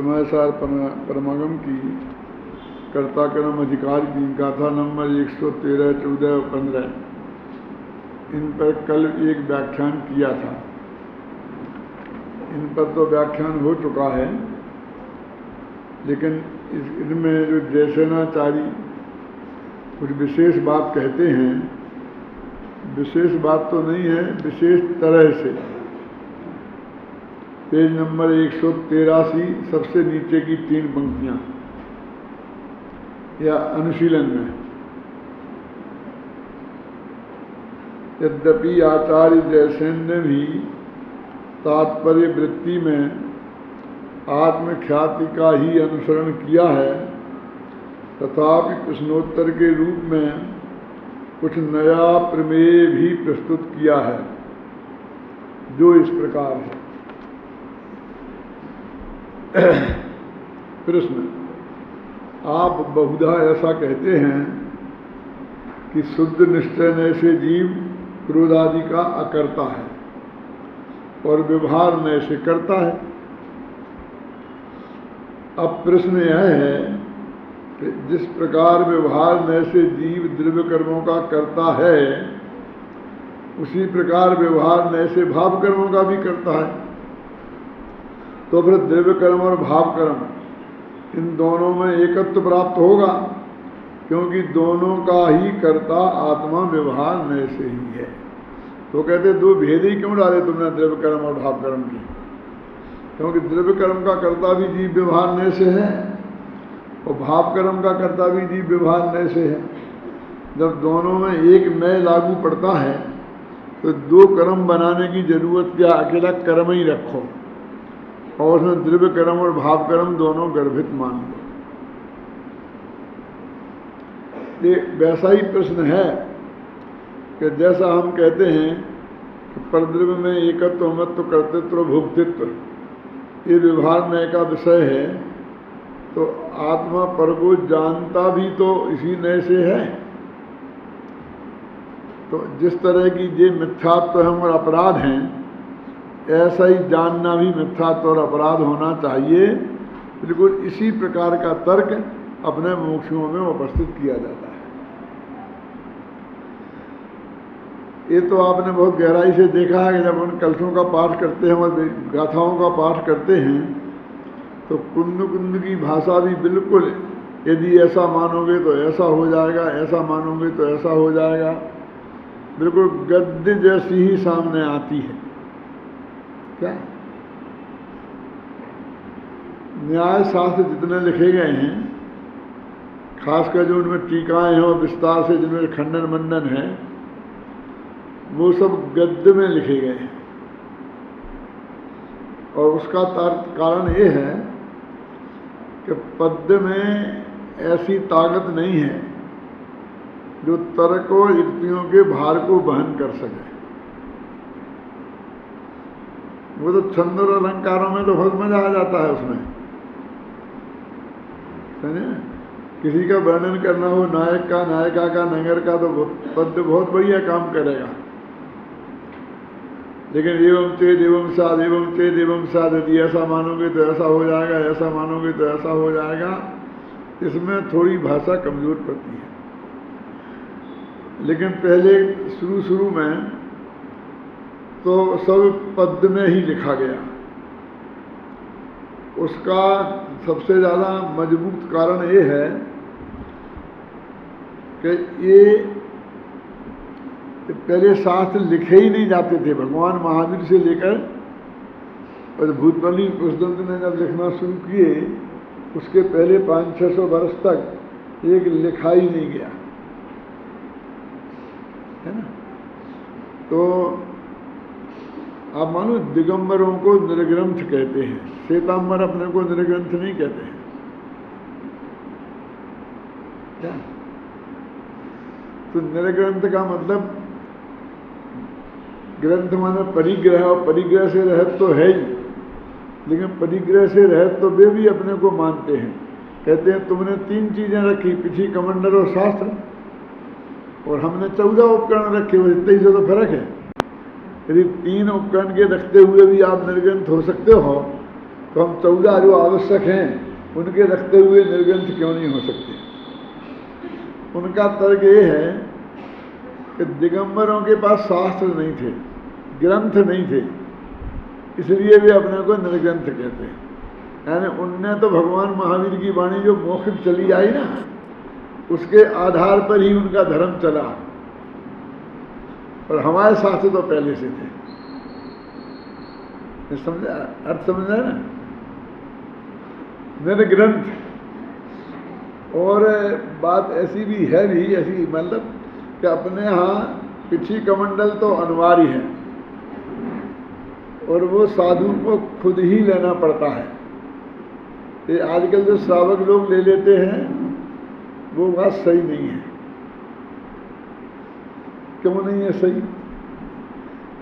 समयसार परमागम की कर्ता कर्म अधिकार की गाथा नंबर 113, 14 और 15 इन पर कल एक व्याख्यान किया था। इन पर तो व्याख्यान हो चुका है, लेकिन इनमें जो जयसेनाचारी कुछ विशेष बात कहते हैं, विशेष बात तो नहीं है, विशेष तरह से। पेज नंबर 183 सबसे नीचे की 3 पंक्तियां या अनुशीलन में। यद्यपि आचार्य जयसेन ने भी तात्पर्य वृत्ति में आत्मख्याति का ही अनुसरण किया है, तथापि प्रश्नोत्तर के रूप में कुछ नया प्रमेय भी प्रस्तुत किया है, जो इस प्रकार है। प्रश्न: आप बहुधा ऐसा कहते हैं कि शुद्ध निश्चय नय से जीव क्रोध आदि का अकर्ता है और व्यवहार नय से करता है। अब प्रश्न यह है कि जिस प्रकार व्यवहार नय से जीव द्रव्य कर्मों का करता है, उसी प्रकार व्यवहार नय से भाव कर्मों का भी करता है। तो फिर द्रव्य कर्म और भाव कर्म इन दोनों में एकत्व प्राप्त होगा, क्योंकि दोनों का ही कर्ता आत्मा व्यवहार नय से ही है। तो कहते दो भेद ही क्यों डाले तुमने द्रव्य कर्म और भाव कर्म के? क्योंकि द्रव्य कर्म का कर्ता भी जीव व्यवहार नय से है और भाव कर्म का कर्ता भी जीव व्यवहार नय से है। जब दोनों में एक नय लागू पड़ता है तो दो कर्म बनाने की जरूरत क्या, अकेला कर्म ही रखो और उसमें द्रव्य कर्म और भाव कर्म दोनों गर्भित मान लो। ये वैसा ही प्रश्न है कि जैसा हम कहते हैं कि परद्रव्य में एकत्व, मत्व, कर्तृत्व, भोक्तृत्व ये व्यवहार नय का विषय है, तो आत्मा पर को जानता भी तो इसी नय से है। तो जिस तरह की ये मिथ्यात्व हम और अपराध हैं, ऐसा ही जानना भी मिथ्यात्व और अपराध होना चाहिए। बिल्कुल इसी प्रकार का तर्क अपने मोक्षों में उपस्थित किया जाता है। ये तो आपने बहुत गहराई से देखा है कि जब उन कलशों का पाठ करते हैं और गाथाओं का पाठ करते हैं तो कुंद कुंद की भाषा भी बिल्कुल, यदि ऐसा मानोगे तो ऐसा हो जाएगा, ऐसा मानोगे तो ऐसा हो जाएगा, बिल्कुल गद्य जैसी ही सामने आती है। क्या न्याय शास्त्र जितने लिखे गए हैं, खासकर जो उनमें टीकाएं हैं और विस्तार से जिनमें खंडन मंडन है, वो सब गद्य में लिखे गए हैं। और उसका कारण ये है कि पद्य में ऐसी ताकत नहीं है जो तर्क और युक्तियों के भार को वहन कर सके। वो तो छंद और अलंकारों में तो बहुत मजा आ जाता है उसमें, समझे? किसी का वर्णन करना हो, नायक का, नायिका का, नगर का, तो पद्य बहुत बढ़िया काम करेगा। लेकिन एवं चेद एवं साध, एवं चेद एवं साध, यदि ऐसा मानोगे तो ऐसा हो जाएगा, ऐसा मानोगे तो ऐसा हो जाएगा, इसमें थोड़ी भाषा कमजोर पड़ती है। लेकिन पहले शुरू में तो सब पद्य में ही लिखा गया। उसका सबसे ज़्यादा मजबूत कारण ये है कि ये पहले शास्त्र लिखे ही नहीं जाते थे। भगवान महावीर से लेकर और भूतबली पुष्पदंत ने जब लिखना शुरू किए, उसके पहले 500-600 वर्ष तक एक लिखा ही नहीं गया, है ना। तो आप मानो दिगंबरों को निर्ग्रंथ कहते हैं, श्वेतांबर अपने को निर्ग्रंथ नहीं कहते हैं। क्या? तो निर्ग्रंथ का मतलब ग्रंथ माने परिग्रह, और परिग्रह से रहत तो है ही, लेकिन परिग्रह से रहत तो वे भी अपने को मानते हैं। कहते हैं तुमने 3 चीजें रखी, पिछी, कमंडल और शास्त्र, और हमने 14 उपकरण रखे, वो इतने ही से तो फर्क है। यदि 3 उपकरण के रखते हुए भी आप निर्ग्रंथ हो सकते हो, तो हम 14 जो आवश्यक हैं उनके रखते हुए निर्ग्रंथ क्यों नहीं हो सकते? उनका तर्क ये है कि दिगंबरों के पास शास्त्र नहीं थे, ग्रंथ नहीं थे, इसलिए वे अपने को निर्ग्रंथ कहते हैं। यानी उनने तो भगवान महावीर की वाणी जो मौखिक चली आई ना, उसके आधार पर ही उनका धर्म चला, और हमारे शास्त्र तो पहले से थे। समझा? अर्थ समझा ना? निर्ग्रंथ। और बात ऐसी भी है भी, ऐसी मतलब कि अपने यहाँ पिछी कमंडल तो अनिवार्य है, और वो साधु को खुद ही लेना पड़ता है। ये आजकल जो श्रावक लोग ले लेते हैं वो बात सही नहीं है। क्यों नहीं है सही?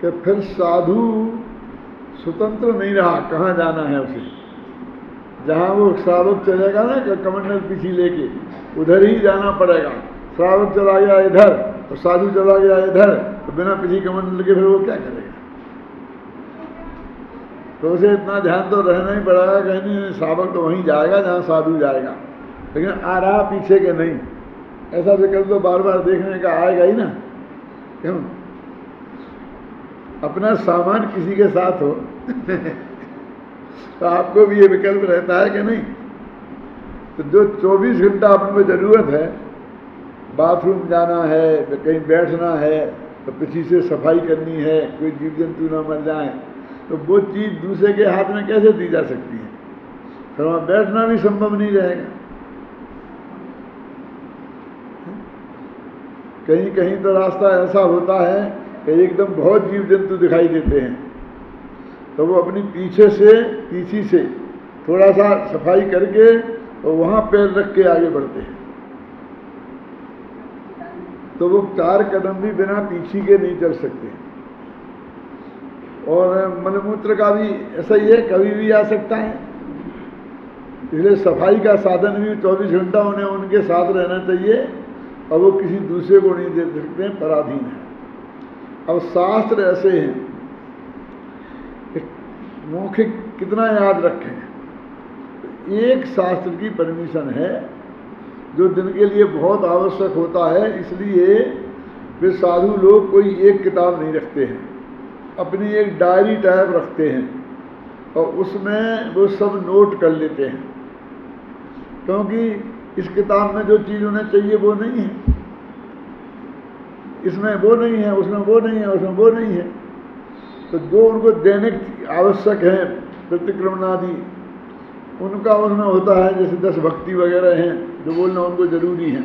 कि फिर साधु स्वतंत्र नहीं रहा, कहाँ जाना है उसे। जहाँ वो श्रावक चलेगा ना कमंडल पीछे लेके, उधर ही जाना पड़ेगा। श्रावक चला गया इधर तो साधु चला गया इधर, तो बिना पीछे कमंडल के फिर वो क्या करेगा? तो उसे इतना ध्यान तो रहना ही पड़ेगा, कहीं नहीं श्रावक तो वहीं जाएगा जहाँ साधु जाएगा, लेकिन आ रहा पीछे के नहीं। ऐसा विकल्प तो बार बार देखने का आएगा ही ना। क्यों? अपना सामान किसी के साथ हो तो आपको भी ये विकल्प रहता है कि नहीं? तो जो 24 घंटा अपन को जरूरत है, बाथरूम जाना है, कहीं बैठना है, तो पीछे से सफाई करनी है, कोई जीव जंतु ना मर जाए, तो वो चीज़ दूसरे के हाथ में कैसे दी जा सकती है? फिर वहाँ बैठना भी संभव नहीं रहेगा। कहीं कहीं तो रास्ता ऐसा होता है कि एकदम बहुत जीव जंतु दिखाई देते हैं, तो वो अपनी पीछे से थोड़ा सा सफाई करके और वहाँ पैर रख के आगे बढ़ते हैं। तो वो 4 कदम भी बिना पीछे के नहीं चल सकते। और मलमूत्र का भी ऐसा ही है, कभी भी आ सकता है। इसलिए सफाई का साधन भी 24 घंटा उन्हें उनके साथ रहना चाहिए, और वो किसी दूसरे को नहीं दे सकते हैं, पराधीन है। अब शास्त्र ऐसे हैं, मौखिक कितना याद रखें। एक शास्त्र की परमिशन है जो दिन के लिए बहुत आवश्यक होता है, इसलिए वे साधु लोग कोई एक किताब नहीं रखते हैं, अपनी एक डायरी टाइप रखते हैं, और उसमें वो सब नोट कर लेते हैं। क्योंकि इस किताब में जो चीज़ उन्हें चाहिए वो नहीं है, इसमें वो नहीं है, उसमें वो नहीं है, उसमें वो नहीं है। तो जो उनको दैनिक आवश्यक है, प्रतिक्रमणादि, उनका उसमें होता है। जैसे 10 भक्ति वगैरह हैं जो बोलना उनको जरूरी है।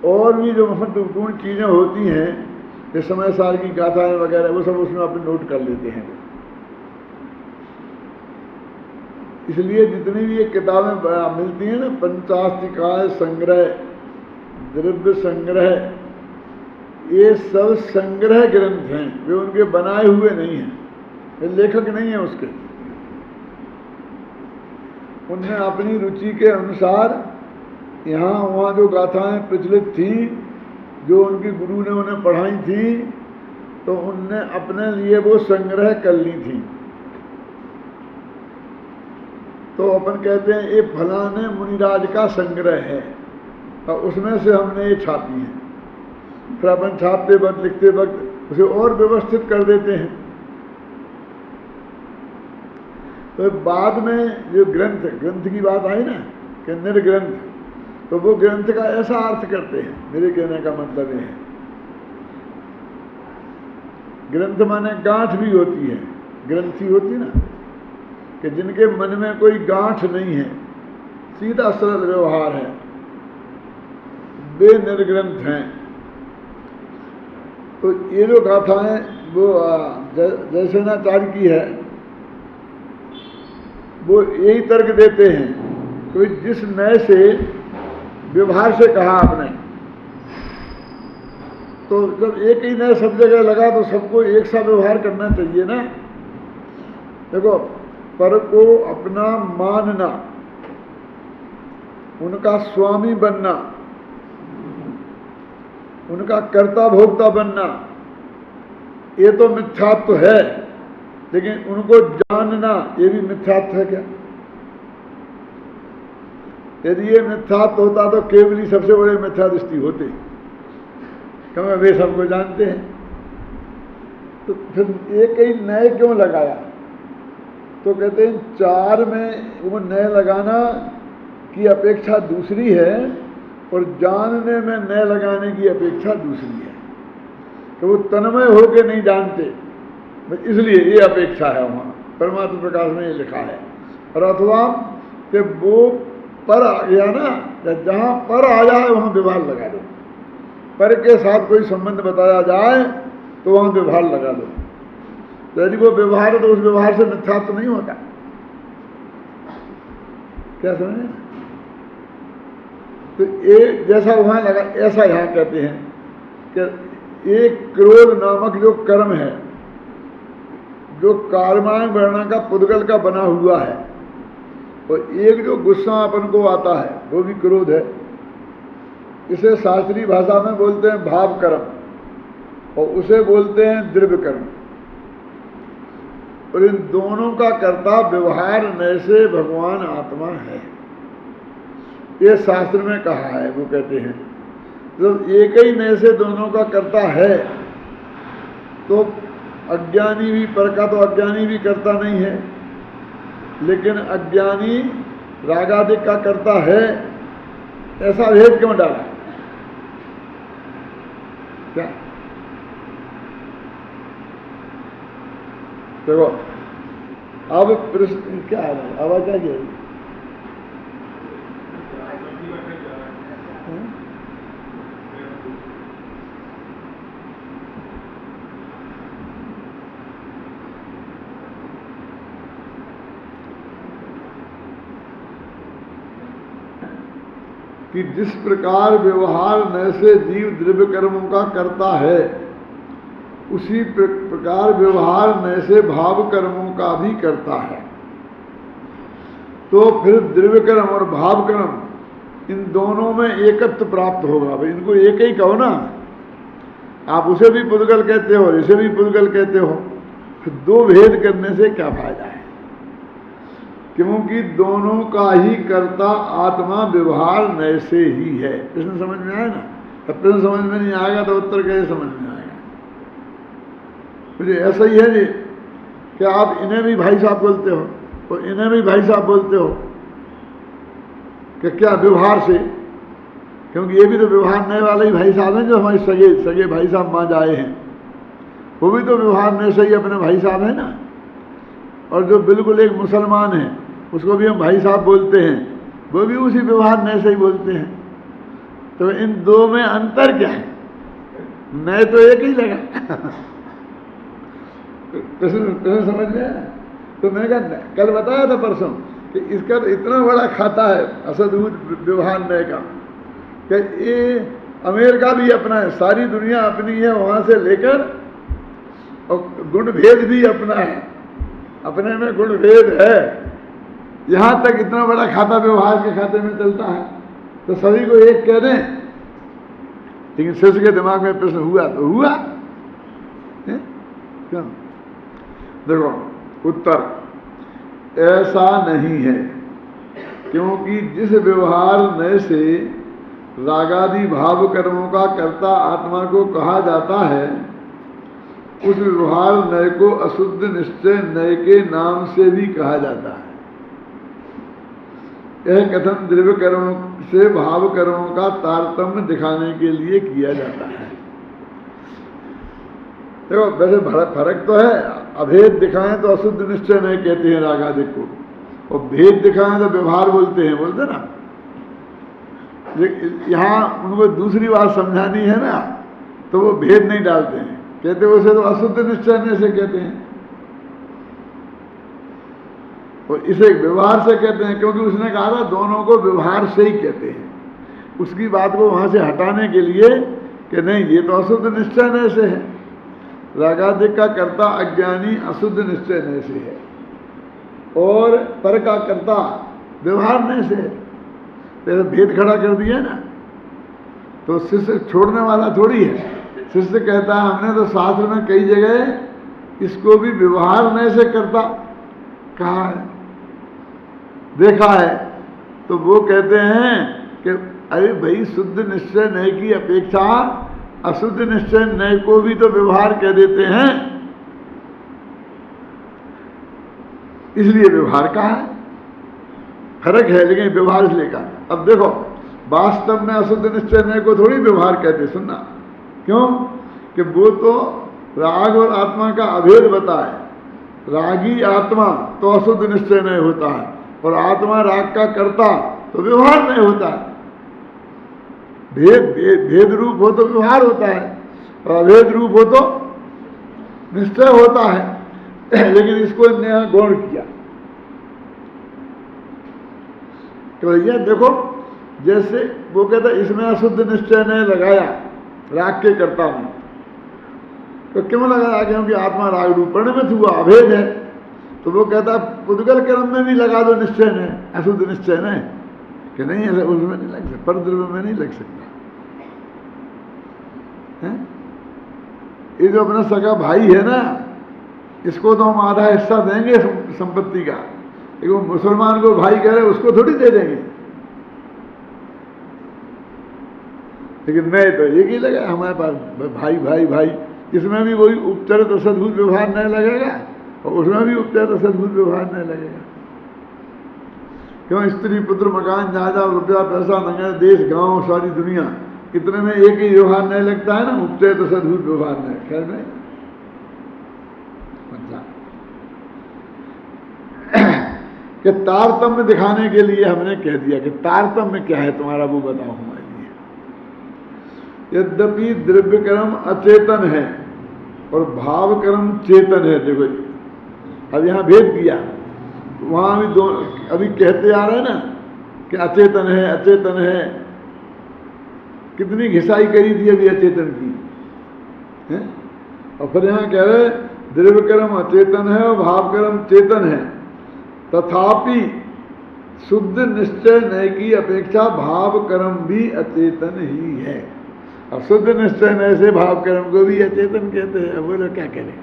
और भी जो महत्वपूर्ण चीज़ें होती हैं, जैसे समय सार की गाथाएं वगैरह, वो सब उसमें अपने नोट कर लेते हैं। इसलिए जितनी भी ये किताबें मिलती हैं ना, पंचास्तिकाय संग्रह, द्रव्य संग्रह, ये सब संग्रह ग्रंथ हैं, वे उनके बनाए हुए नहीं हैं, वे लेखक नहीं है उसके। उनने अपनी रुचि के अनुसार यहाँ वहाँ जो गाथाएं प्रचलित थी, जो उनके गुरु ने उन्हें पढ़ाई थी, तो उनने अपने लिए वो संग्रह कर ली थी। तो अपन कहते हैं ये फलाने मुनिराज का संग्रह है, और उसमें से हमने ये छापी है। फिर अपन छापते वक्त, लिखते वक्त उसे और व्यवस्थित कर देते हैं। तो बाद में जो ग्रंथ की बात आई ना कि निर्ग्रंथ, तो वो ग्रंथ का ऐसा अर्थ करते हैं। मेरे कहने का मतलब ये है, ग्रंथ माने गांठ भी होती है, ग्रंथि होती ना, कि जिनके मन में कोई गांठ नहीं है, सीधा सरल व्यवहार है, वे निर्ग्रंथ हैं। तो ये जो गाथाएं वो जयसेनाचार्य की है, वो यही तर्क देते हैं कि जिस नए से व्यवहार से कहा आपने, तो जब एक ही नए सब जगह लगा तो सबको एक सा व्यवहार करना चाहिए ना। देखो, पर को अपना मानना, उनका स्वामी बनना, उनका कर्ता भोक्ता बनना, ये तो मिथ्यात्व है। लेकिन उनको जानना ये भी मिथ्यात्व है क्या? यदि ये मिथ्यात्व होता तो केवल ही सबसे बड़े मिथ्या दृष्टि होते, क्योंकि वे सबको जानते हैं। तो फिर एक ही नए क्यों लगाया? तो कहते हैं 4 में वो नए लगाना की अपेक्षा दूसरी है और जानने में नए लगाने की अपेक्षा दूसरी है। तो वो तन्मय होके नहीं जानते, इसलिए ये अपेक्षा है वहाँ परमात्मा प्रकाश में ये लिखा है। और अथवा कि वो पर आ गया ना, जहाँ पर आ जाए वहाँ व्यवहार लगा दो। पर के साथ कोई संबंध बताया जाए तो वहाँ व्यवहार लगा दो। तो यदि वो व्यवहार है तो उस व्यवहार से मिथ्यात्व तो नहीं होता। क्या समझे? तो एक जैसा वहाँ लगा ऐसा यहाँ कहते हैं कि एक क्रोध नामक जो कर्म है, जो कार्मांग वर्णा का पुद्गल का बना हुआ है, और एक जो गुस्सा अपन को आता है वो भी क्रोध है। इसे शास्त्रीय भाषा में बोलते हैं भाव कर्म और उसे बोलते हैं द्रव्य कर्म। और इन दोनों का कर्ता व्यवहार नय से भगवान आत्मा है, ये शास्त्र में कहा है। वो कहते हैं जब एक ही नय से दोनों का कर्ता है तो अज्ञानी भी पर का, तो अज्ञानी भी कर्ता नहीं है, लेकिन अज्ञानी रागादिक का कर्ता है। ऐसा भेद क्यों डाला? क्या देखो, अब प्रश्न क्या है? आवाज आ गई? कि जिस प्रकार व्यवहार न से जीव द्रव्य कर्मों का करता है, उसी प्रकार व्यवहार न से भाव कर्मों का भी करता है। तो फिर द्रव्य कर्म और भाव कर्म इन दोनों में एकत्व प्राप्त होगा। भाई इनको एक ही कहो ना, आप उसे भी पुद्गल कहते हो, इसे भी पुद्गल कहते हो, फिर दो भेद करने से क्या फायदा है? क्योंकि दोनों का ही कर्ता आत्मा व्यवहार नय से ही है। प्रश्न समझ में आया ना? अब प्रश्न समझ में नहीं आएगा तो उत्तर कैसे समझ में आएगा? मुझे ऐसा ही है जी कि आप इन्हें भी भाई साहब बोलते हो और इन्हें भी भाई साहब बोलते हो कि क्या व्यवहार से, क्योंकि ये भी तो व्यवहार नए वाले ही भाई साहब हैं जो हमारे सगे भाई साहब मान आए हैं, वो भी तो व्यवहार नए से ही अपने भाई साहब हैं ना। और जो बिल्कुल एक मुसलमान है उसको भी हम भाई साहब बोलते हैं, वो भी उसी व्यवहार नए से ही बोलते हैं। तो इन दो में अंतर क्या है? नए तो एक ही लगा। प्रश्न समझ में आया? तो मैंने कहा कल बताया था परसों कि इसका तो इतना बड़ा खाता है असदूत व्यवहार नए का कि ये अमेरिका भी अपना है, सारी दुनिया अपनी है, वहां से लेकर और गुण भेद भी अपना है, अपने में गुण भेद है। यहां तक इतना बड़ा खाता व्यवहार के खाते में चलता है, तो सभी को एक कह दें। लेकिन शिष्य के दिमाग में प्रश्न हुआ तो हुआ क्यों? देखो उत्तर ऐसा नहीं है, क्योंकि जिस व्यवहार नय से रागादि भाव कर्मों का कर्ता आत्मा को कहा जाता है, उस व्यवहार नय को अशुद्ध निश्चय नय के नाम से भी कहा जाता है। यह कथन द्रव्य कर्मों से भाव कर्मों का तारतम्य दिखाने के लिए किया जाता है। देखो वैसे फर्क तो है, अभेद दिखाएं तो अशुद्ध निश्चय नय कहते हैं रागादिक को, और भेद दिखाएं तो व्यवहार बोलते हैं, बोलते ना। यहाँ उनको दूसरी बात समझानी है ना, तो वो भेद नहीं डालते हैं, कहते उसे तो अशुद्ध निश्चय नय से कहते हैं और इसे व्यवहार से कहते हैं, क्योंकि उसने कहा था दोनों को व्यवहार से ही कहते हैं। उसकी बात को वहां से हटाने के लिए कि नहीं ये तो अशुद्ध निश्चय नय से है, रागादिक का कर्ता अज्ञानी अशुद्ध निश्चय नय से है और पर का कर्ता व्यवहार नय से है। तो भेद खड़ा कर दिया ना, तो शिष्य छोड़ने वाला थोड़ी है। शिष्य कहता है हमने तो शास्त्र में कई जगह इसको भी व्यवहार नय से करता कहा है, देखा है। तो वो कहते हैं कि अरे भाई, शुद्ध निश्चय नय की अपेक्षा अशुद्ध निश्चय नय को भी तो व्यवहार कह देते हैं, इसलिए व्यवहार कहा है। फर्क है, लेकिन व्यवहार इसलिए कहा। अब देखो, वास्तव में अशुद्ध निश्चय नय को थोड़ी व्यवहार कहते, सुनना। क्यों? कि वो तो राग और आत्मा का अभेद बताए। रागी आत्मा तो अशुद्ध निश्चय नय होता है, और आत्मा राग का कर्ता तो व्यवहार नहीं होता है। भेद रूप हो तो व्यवहार होता है, और अभेद रूप हो तो निश्चय होता है। लेकिन इसको इन्हें गौण किया कि भैया देखो, जैसे वो कहता इसमें अशुद्ध निश्चय ने लगाया राग के कर्ता में, तो क्यों लगाया? क्योंकि आत्मा राग रूप परिणमित हुआ, अभेद है। तो वो कहता पुद्गल कर्म में भी लगा दो निश्चय ने, अशुद्ध निश्चय ने, कि नहीं ऐसा उसमें नहीं लग सकता, परद्रव्य में नहीं लग सकता है? ये जो अपना सगा भाई है ना, इसको तो हम आधा हिस्सा देंगे संपत्ति का, लेकिन वो मुसलमान को भाई कह रहे उसको थोड़ी दे देंगे। लेकिन नहीं, तो एक ही लगा हमारे पास, भाई भाई भाई। इसमें भी वही उपचरित असद्भुत व्यवहार नहीं लगेगा, और उसमें भी उपचरित असद्भुत व्यवहार नहीं लगेगा। क्यों? स्त्री पुत्र मकान जायदाद रुपया पैसा नगर देश गांव सारी दुनिया, इतने में एक ही व्यवहार नहीं लगता है ना, उपचरित असद्भुत व्यवहार नहीं। खैर नहीं, कि तारतम्य दिखाने के लिए हमने कह दिया कि तारतम्य क्या है तुम्हारा, वो बताओ हमारे लिए। यद्यपि द्रव्य कर्म अचेतन है और भाव कर्म चेतन है। देखो, अब यहां भेद किया, वहां भी दो अभी कहते आ रहे हैं ना कि अचेतन है अचेतन है। कितनी घिसाई करी थी अभी अचेतन की है? और फिर यहां कह रहे द्रव्य कर्म अचेतन है और भाव कर्म चेतन है, तथापि शुद्ध निश्चय नय की अपेक्षा भाव कर्म भी अचेतन ही है। और शुद्ध निश्चय नय से भाव कर्म को भी अचेतन कहते हैं। बोलो क्या करें?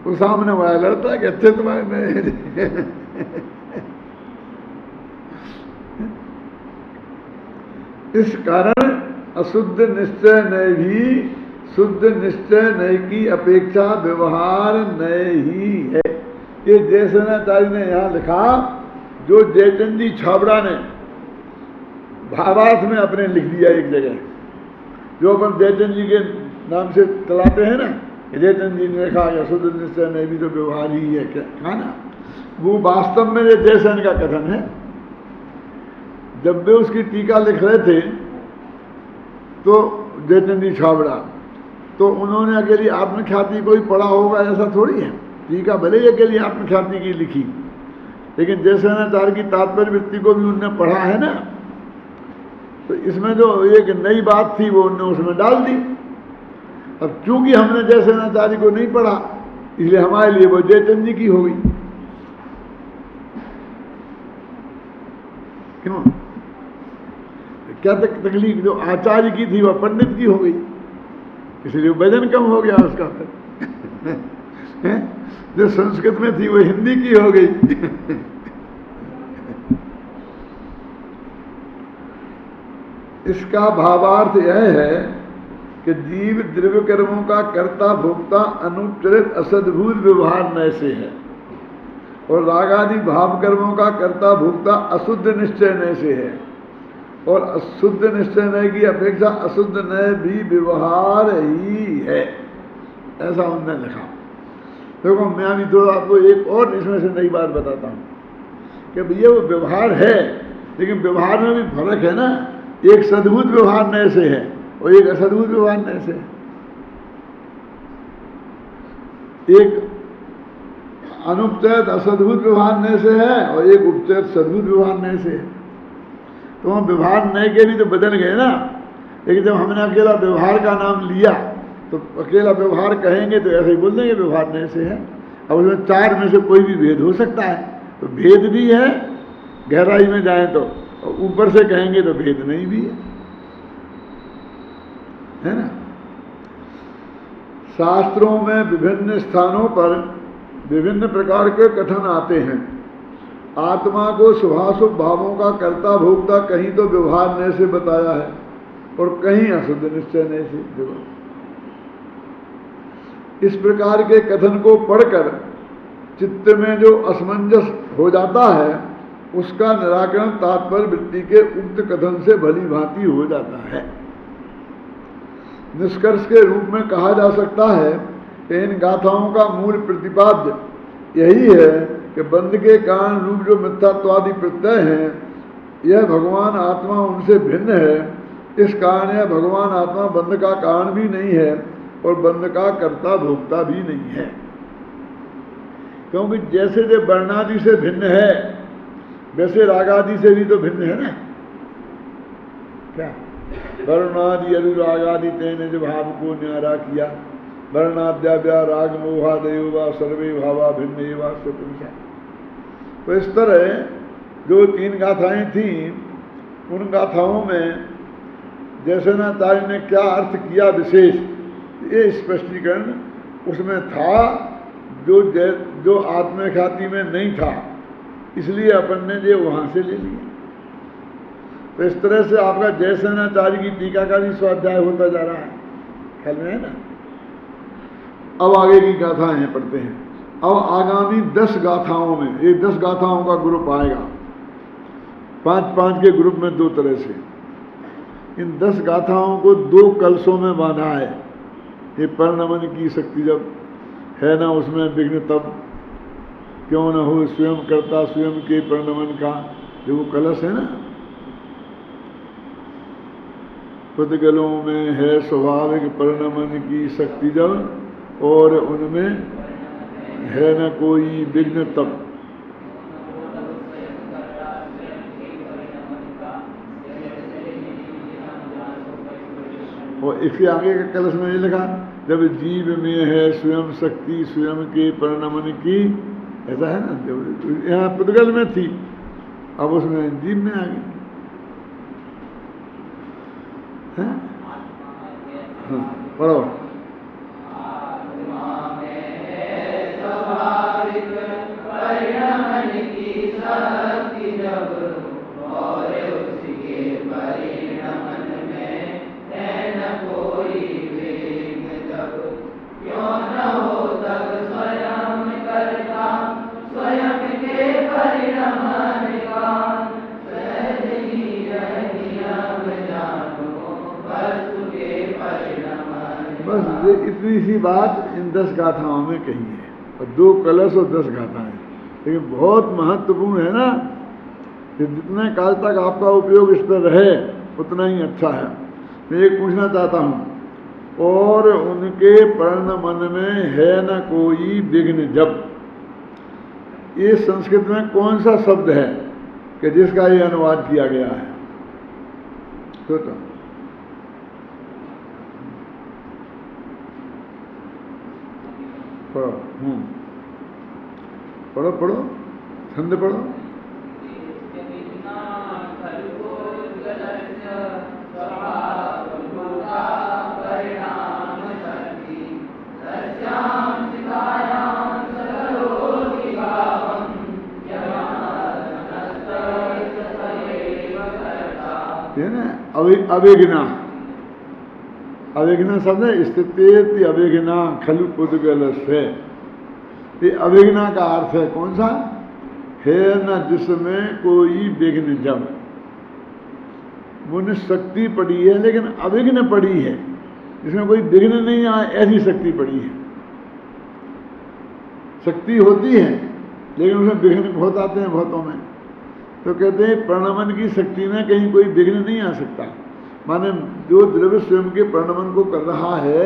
वो सामने वाला लड़ता है कि अच्छे तुम्हारे नहीं। इस कारण अशुद्ध निश्चय नय भी शुद्ध निश्चय नय की अपेक्षा व्यवहार नय ही है। ये जयसेनाचार्य ने यहां लिखा, जो जयचंद जी छाबड़ा ने भावार्थ में अपने लिख दिया एक जगह, जो अपन जयचंद जी के नाम से चलाते हैं ना, जयचंद जी ने लिखा शुद्ध निश्चय नय भी तो व्यवहार ही है, क्या कहा ना, वो वास्तव में ये जयसेन का कथन है। जब वे उसकी टीका लिख रहे थे तो जयचंद जी छाबड़ा, तो उन्होंने अकेली आत्मख्याति कोई पढ़ा होगा ऐसा थोड़ी है। टीका भले ही अकेली आत्मख्याति की लिखी, लेकिन जयसेनाचार्य की तात्पर्य वृत्ति को भी उनने पढ़ा है ना, तो इसमें जो एक नई बात थी वो उनने उसमें डाल दी। अब चूंकि हमने जयसेनाचार्य को नहीं पढ़ा, इसलिए हमारे लिए वो जयचंद जी की हो गई। क्यों? क्या तकलीफ जो आचार्य की थी वह पंडित की हो गई, इसलिए वजन कम हो गया उसका। जो संस्कृत में थी वो हिंदी की हो गई। इसका भावार्थ यह है कि जीव द्रव्य कर्मों का कर्ता भोक्ता अनुपचरित असद्भुत व्यवहार नय से है, और रागादि भाव कर्मों का कर्ता भोक्ता अशुद्ध निश्चय नय से है, और अशुद्ध निश्चय नय की अपेक्षा अशुद्ध नय भी व्यवहार ही है। ऐसा उन्होंने लिखा। देखो, मैं अभी थोड़ा आपको एक और इसमें से नई बात बताता हूँ कि भैया वो व्यवहार है, लेकिन व्यवहार में भी फर्क है ना। एक सद्भुत व्यवहार नय से है और एक असद्भुत व्यवहार नय से है। एक अनुपचरित असद्भुत व्यवहार नय से है और एक उपचरित सद्भुत व्यवहार नय से है। तो हम व्यवहार नय के भी तो बदल गए ना। लेकिन जब हमने अकेला व्यवहार का नाम लिया तो अकेला व्यवहार कहेंगे तो ऐसे ही बोल देंगे व्यवहार नय से है। अब उसमें चार में से कोई भी भेद हो सकता है, तो भेद भी है गहराई में जाएं तो, और ऊपर से कहेंगे तो भेद नहीं भी है ना। शास्त्रों में विभिन्न स्थानों पर विभिन्न प्रकार के कथन आते हैं। आत्मा को शुभाशुभ भावों का कर्ता भोक्ता कहीं तो व्यवहार ने से बताया है और कहीं अशुद्ध निश्चय ने से देखो। इस प्रकार के कथन को पढ़कर चित्त में जो असमंजस हो जाता है उसका निराकरण तात्पर्य वृत्ति के उक्त कथन से भली भांति हो जाता है। निष्कर्ष के रूप में कहा जा सकता है कि इन गाथाओं का मूल प्रतिपाद्य यही है कि बंध के कारण रूप जो मिथ्यात्वादि प्रत्यय हैं, यह भगवान आत्मा उनसे भिन्न है। इस कारण यह भगवान आत्मा बंध का कारण भी नहीं है और बंध का कर्ता भोक्ता भी नहीं है। क्योंकि जैसे जो वर्णादि से भिन्न है वैसे रागादि से भी तो भिन्न है ना। क्या वर्णादि अनुरागादि तेने जो भाव को न्यारा किया, वर्णाद्या राग मोहादयो वा सर्वे भावा भिन्न वा स्वपुरुषा। तो इस तरह जो 3 गाथाएं थीं, उन गाथाओं में जैसेनाचार्य ने क्या अर्थ किया विशेष, ये स्पष्टीकरण उसमें था जो आत्मख्याति में नहीं था, इसलिए अपन ने ये वहां से ले लिया। तो इस तरह से आपका जयसेनाचार्य की टीका का भी स्वाध्याय होता जा रहा है, ख्याल में है ना। अब आगे की गाथाएं पढ़ते हैं। अब आगामी 10 गाथाओं में, ये 10 गाथाओं का ग्रुप आएगा, 5-5 के ग्रुप में 2 तरह से। इन 10 गाथाओं को 2 कलशों में बांधा है। ये परिणमन की शक्ति जब है ना, उसमें विघ्न तब क्यों न हो स्वयं करता स्वयं के परिणमन का जो वो कलश है ना, पुद्गलों में है स्वाभाविक परिणमन की शक्ति जब, और उनमें है न कोई विघ्न तब। और इसके आगे का कलश में ये लिखा, जब जीव में है स्वयं शक्ति स्वयं के परिणमन की, ऐसा है ना। जब यहाँ पुद्गल में थी, अब उसमें जीव में आ गई। हाँ, पढ़ो। इतनी सी बात इन 10 गाथाओं में कही है, और 2 कलश और 10 गाथाएं, लेकिन बहुत महत्वपूर्ण है ना कि जितने काल तक आपका उपयोग इस पर रहे उतना ही अच्छा है। मैं एक पूछना चाहता हूँ, और उनके परिणमन में है न कोई विघ्न जब, ये संस्कृत में कौन सा शब्द है कि जिसका ये अनुवाद किया गया है? सोचो। पढ़ो, पढ़ो पढ़ो, छंद पढ़ो। ये ना अवेगना, अवेगना शब्द है, स्थिति अवेगना खलु पुद्गल से। ये अवेगना का अर्थ है कौन सा? है न जिसमें कोई विघ्न जब। मुन शक्ति पड़ी है लेकिन अविघ्न पड़ी है, इसमें कोई विघ्न नहीं आए, ऐसी शक्ति पड़ी है। शक्ति होती है लेकिन उसमें विघ्न बहुत आते हैं बहुतों में। तो कहते हैं प्रणमन की शक्ति में कहीं कोई विघ्न नहीं आ सकता। माने जो द्रव्य स्वयं के प्रणमन को कर रहा है,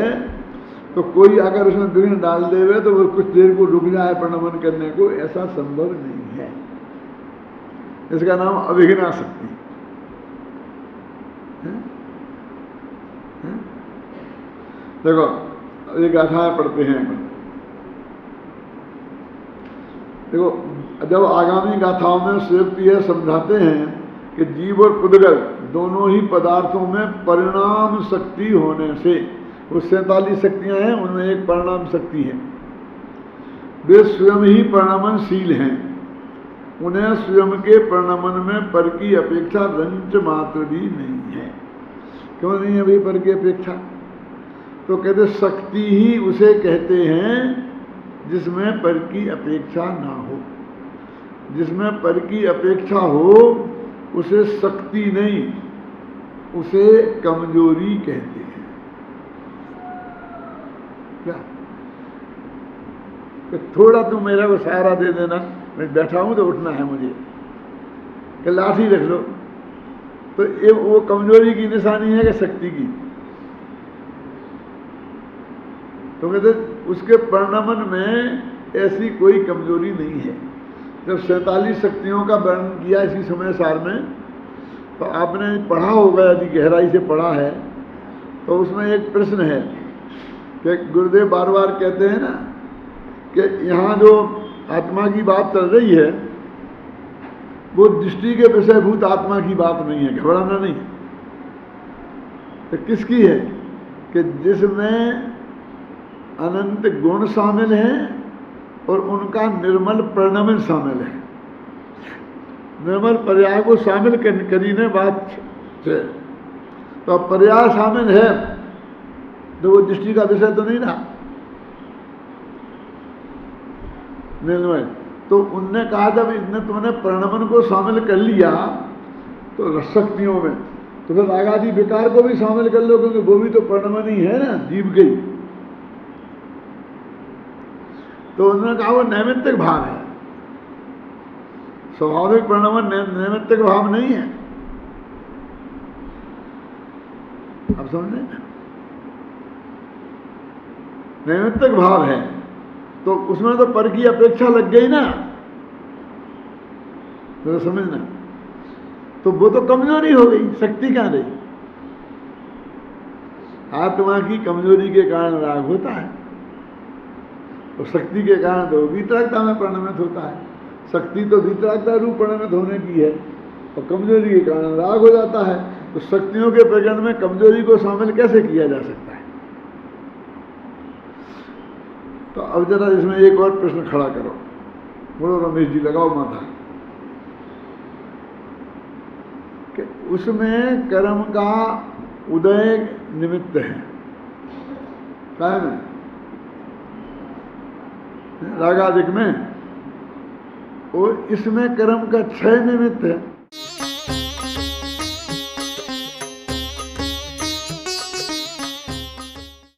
तो कोई अगर उसमें विघ्न डाल देवे तो वो कुछ देर को रुक जाए प्रणमन करने को, ऐसा संभव नहीं है। इसका नाम अविघ्ना शक्ति है? देखो ये गाथाएं पढ़ते हैं। देखो जब आगामी गाथाओं में श्रीयुक्ति यह समझाते हैं कि जीव और पुद्गल दोनों ही पदार्थों में परिणाम शक्ति होने से, वो 47 शक्तियां हैं, उनमें एक परिणाम शक्ति है। वे स्वयं ही परिणमनशील हैं। उन्हें स्वयं के परिणमन में पर की अपेक्षा रंच मात्र भी नहीं है। क्यों नहीं है भाई पर की अपेक्षा? तो कहते शक्ति ही उसे कहते हैं जिसमें पर की अपेक्षा ना हो। जिसमें पर की अपेक्षा हो उसे शक्ति नहीं, उसे कमजोरी कहते हैं। क्या कि थोड़ा तुम मेरा को सहारा दे देना, मैं बैठा हूं तो उठना है मुझे, कि लाठी रख लो, तो ये वो कमजोरी की निशानी है कि शक्ति की? तो कहते उसके परिणमन में ऐसी कोई कमजोरी नहीं है। जब 47 शक्तियों का वर्णन किया इसी समय सार में, तो आपने पढ़ा होगा, यदि गहराई से पढ़ा है तो उसमें एक प्रश्न है कि गुरुदेव बार बार कहते हैं ना कि यहाँ जो आत्मा की बात चल रही है वो दृष्टि के विषयभूत आत्मा की बात नहीं है, घबराना नहीं। तो किसकी है? कि जिसमें अनंत गुण शामिल हैं और उनका निर्मल परिणमन शामिल है। निर्मल पर्याय को शामिल करीने बात से, तो अब पर्याय शामिल है तो वो दृष्टि का विषय तो नहीं ना निर्मल। तो उनने कहा जब इसने तुमने परिणमन को शामिल कर लिया तो शक्तियों में, तो फिर रागादि विकार को भी शामिल कर लो, क्योंकि वो भी तो परिणमन ही है ना, जीव गई। तो उन्होंने कहा वो नैमित्तिक भाव है, स्वाभाविक परिणमन नैमित्तिक भाव नहीं है। आप समझ रहे हैं? नैमित्तिक भाव है तो उसमें तो पर की अपेक्षा लग गई ना, तो समझना। तो वो तो कमजोरी हो गई, शक्ति कहां रही? आत्मा की कमजोरी के कारण राग होता है और शक्ति के कारण तो वितरागता में परिणमित होता है। शक्ति तो वितरागता रूप परिणमित होने की है और कमजोरी के कारण राग हो जाता है। तो शक्तियों के प्रकरण में कमजोरी को शामिल कैसे किया जा सकता है? तो अब जरा इसमें एक और प्रश्न खड़ा करो। बोलो रमेश जी, लगाओ माथा। कि उसमें कर्म का उदय निमित्त है, क्या है? रागादिक में, और इसमें कर्म का क्षय निमित्त है।